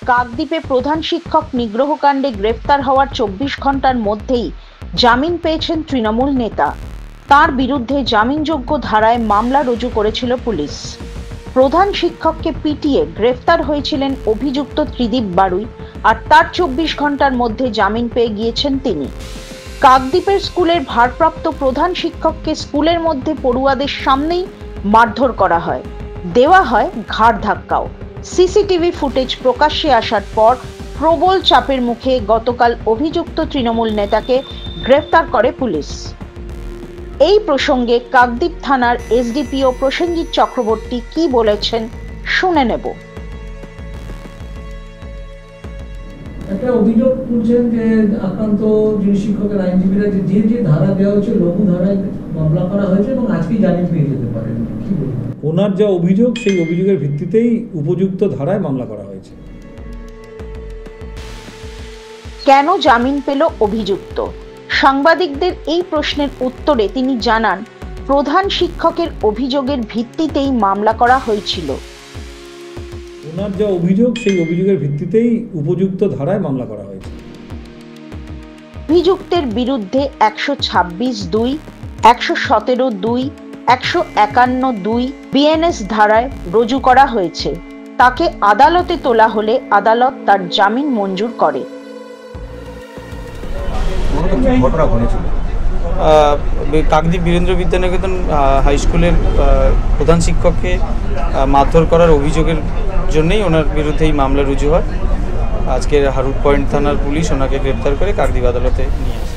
কাকদ্বীপে প্রধান শিক্ষক নিগ্রহকাণ্ডে গ্রেফতার হওয়ার 24 ঘন্টার মধ্যেই জামিন পেয়েছেন তৃণমূল নেতা। তার বিরুদ্ধে জামিনযোগ্য ধারায় মামলা রুজু করেছিল পুলিশ। প্রধান শিক্ষককে পিটিয়ে গ্রেফতার হয়েছিলেন অভিযুক্ত ত্রিদীপ বাড়ুই, আর তার 24 ঘন্টার মধ্যে জামিন পেয়ে গিয়েছেন তিনি। কাকদ্বীপের স্কুলের ভারপ্রাপ্ত প্রধান শিক্ষককে স্কুলের মধ্যে পড়ুয়াদের সামনেই মারধর করা হয়, দেওয়া হয় ঘাড় ধাক্কাও। সিসিটিভি ফুটেজ প্রকাশ্যে আসার পর প্রবল চাপের মুখে গতকাল অভিযুক্ত তৃণমূল নেতাকে গ্রেফতার করে পুলিশ। এই প্রসঙ্গে কাকদ্বীপ থানার এসডিপিও প্রসেনজিৎ চক্রবর্তী কি বলেছেন শুনে নেব। একটা অভিযোগ তুলছেন যে আক্রান্ত যিনি শিক্ষকের আইনজীবীরা যে ধারা দেওয়া হচ্ছে লঘু ধারায় মামলা করা হয়েছে এবং আজকে জামিন পেয়ে যেতে পারেন, কি বলবেন? ওনার যা অভিযোগ সেই অভিযোগের ভিত্তিতেই উপযুক্ত ধারায় মামলা করা হয়েছে। কেন জামিন পেল অভিযুক্ত? সাংবাদিকদের এই প্রশ্নের উত্তরে তিনি জানান, প্রধান শিক্ষকের অভিযোগের ভিত্তিতেই মামলা করা হয়েছিল। ওনার যা অভিযোগ সেই অভিযোগের ভিত্তিতেই উপযুক্ত ধারায় মামলা করা হয়েছে। অভিযুক্তের বিরুদ্ধে 126(2), 117(2), 151(2) বিএনএস ধারায় রুজু করা হয়েছে। তাকে আদালতে তোলা হলে আদালত তার জামিন মঞ্জুর করে। কাকদ্বীপ বীরেন্দ্র বিদ্যানিকেতন হাই স্কুলের প্রধান শিক্ষককে মারধর করার অভিযোগের জন্যই ওনার বিরুদ্ধে এই মামলা রুজু হয়। আজকের হারুট পয়েন্ট থানার পুলিশ ওনাকে গ্রেপ্তার করে কাকদ্বীপ আদালতে নিয়ে আসে।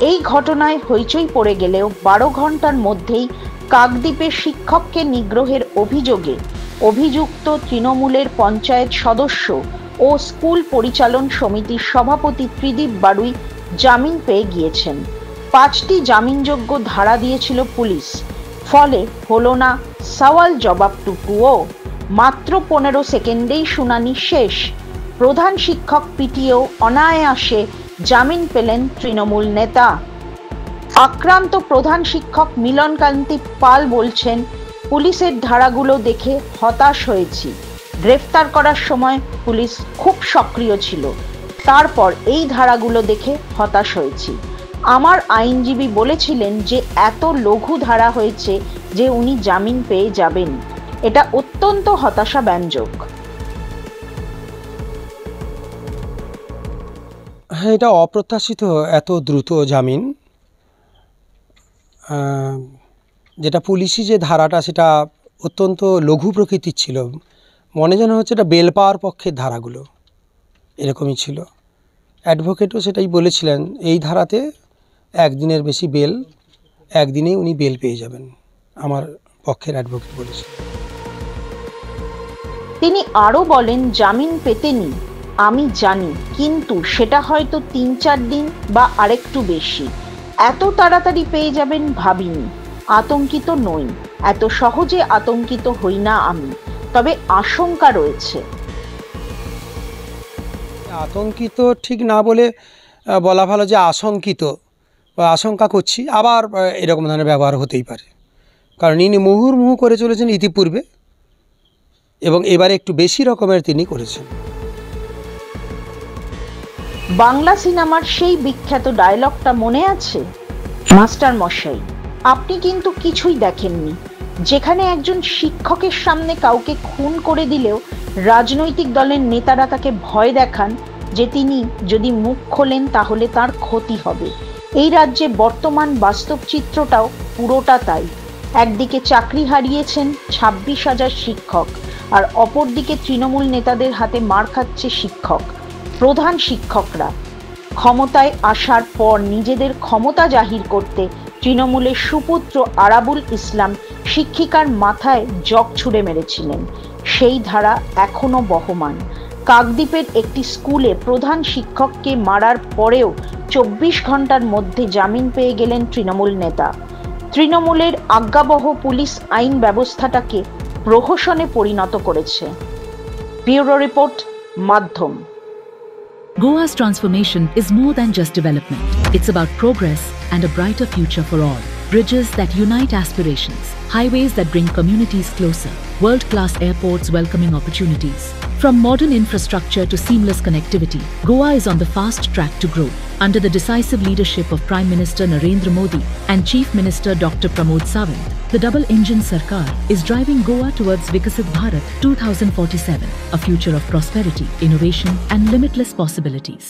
এই ঘটনায় হইচই পড়ে গেলেও 12 ঘন্টার মধ্যেই কাকদ্বীপের শিক্ষককে নিগ্রহের অভিযোগে অভিযুক্ত তৃণমূলের পঞ্চায়েত সদস্য ও স্কুল পরিচালন সমিতির সভাপতি ত্রিদীপ বাড়ুই জামিন পেয়ে গিয়েছেন। 5টি জামিনযোগ্য ধারা দিয়েছিল পুলিশ, ফলে হলো না সওয়াল জবাবটুকুও। মাত্র 15 সেকেন্ডেই শুনানি শেষ। প্রধান শিক্ষক পিটিয়েও অনায়াসে জামিন পেলেন তৃণমূল নেতা। আক্রান্ত প্রধান শিক্ষক মিলনকান্তি পাল বলছেন, পুলিশের ধারাগুলো দেখে হতাশ হয়েছি। গ্রেফতার করার সময় পুলিশ খুব সক্রিয় ছিল, তারপর এই ধারাগুলো দেখে হতাশ হয়েছি। আমার আইনজীবী বলেছিলেন যে এত লঘু ধারা হয়েছে যে উনি জামিন পেয়ে যাবেন। এটা অত্যন্ত হতাশাব্যঞ্জক। হ্যাঁ, এটা অপ্রত্যাশিত এত দ্রুত জামিন। যেটা পুলিশি যে ধারাটা সেটা অত্যন্ত লঘু প্রকৃতির ছিল, মনে যেন হচ্ছে এটা বেল পাওয়ার পক্ষের ধারাগুলো এরকমই ছিল। অ্যাডভোকেটও সেটাই বলেছিলেন, এই ধারাতে একদিনের বেশি বেল, একদিনেই উনি বেল পেয়ে যাবেন, আমার পক্ষের অ্যাডভোকেট বলেছে। তিনি আরও বলেন, জামিন পেতেনি আমি জানি, কিন্তু সেটা হয়তো 3-4 দিন বা আরেকটু বেশি। এত তাড়াতাড়ি পেয়ে যাবেন ভাবিনি। আতঙ্কিত নই, এত সহজে আতঙ্কিত হই না আমি, তবে আশঙ্কা রয়েছে। আতঙ্কিত ঠিক না বলে বলা ভালো যে আশঙ্কিত বা আশঙ্কা করছি, আবার এরকম ধরনের ব্যবহার হতেই পারে, কারণ ইনি মুহুর্মুহু করে চলেছেন ইতিপূর্বে এবং এবারে একটু বেশি রকমের তিনি করেছেন। বাংলা সিনেমার সেই বিখ্যাত ডায়লগটা মনে আছে? মাস্টার মশাই, আপনি কিন্তু কিছুই দেখেননি। যেখানে একজন শিক্ষকের সামনে কাউকে খুন করে দিলেও রাজনৈতিক দলের নেতারা তাকে ভয় দেখান যে তিনি যদি মুখ খোলেন তাহলে তার ক্ষতি হবে। এই রাজ্যে বর্তমান বাস্তব চিত্রটাও পুরোটা তাই। একদিকে চাকরি হারিয়েছেন 26,000 শিক্ষক, আর অপরদিকে তৃণমূল নেতাদের হাতে মার খাচ্ছে শিক্ষক, প্রধান শিক্ষকরা। ক্ষমতায় আসার পর নিজেদের ক্ষমতা জাহির করতে তৃণমূলের সুপুত্র আরাবুল ইসলাম শিক্ষিকার মাথায় জগ ছুঁড়ে মেরেছিলেন। সেই ধারা এখনো বহমান। কাকদ্বীপের একটি স্কুলে প্রধান শিক্ষককে মারার পরেও 24 ঘন্টার মধ্যে জামিন পেয়ে গেলেন তৃণমূল নেতা। তৃণমূলের আজ্ঞাবহ পুলিশ আইন ব্যবস্থাটাকে প্রহসনে পরিণত করেছে। ব্যুরো রিপোর্ট, মাধ্যম। Goa's transformation is more than just development. It's about progress and a brighter future for all. Bridges that unite aspirations, highways that bring communities closer, world-class airports welcoming opportunities, From modern infrastructure to seamless connectivity, Goa is on the fast track to grow. Under the decisive leadership of Prime Minister Narendra Modi and Chief Minister Dr. Pramod Sawant, the double-engine Sarkar is driving Goa towards Vikasit Bharat 2047, a future of prosperity, innovation and limitless possibilities.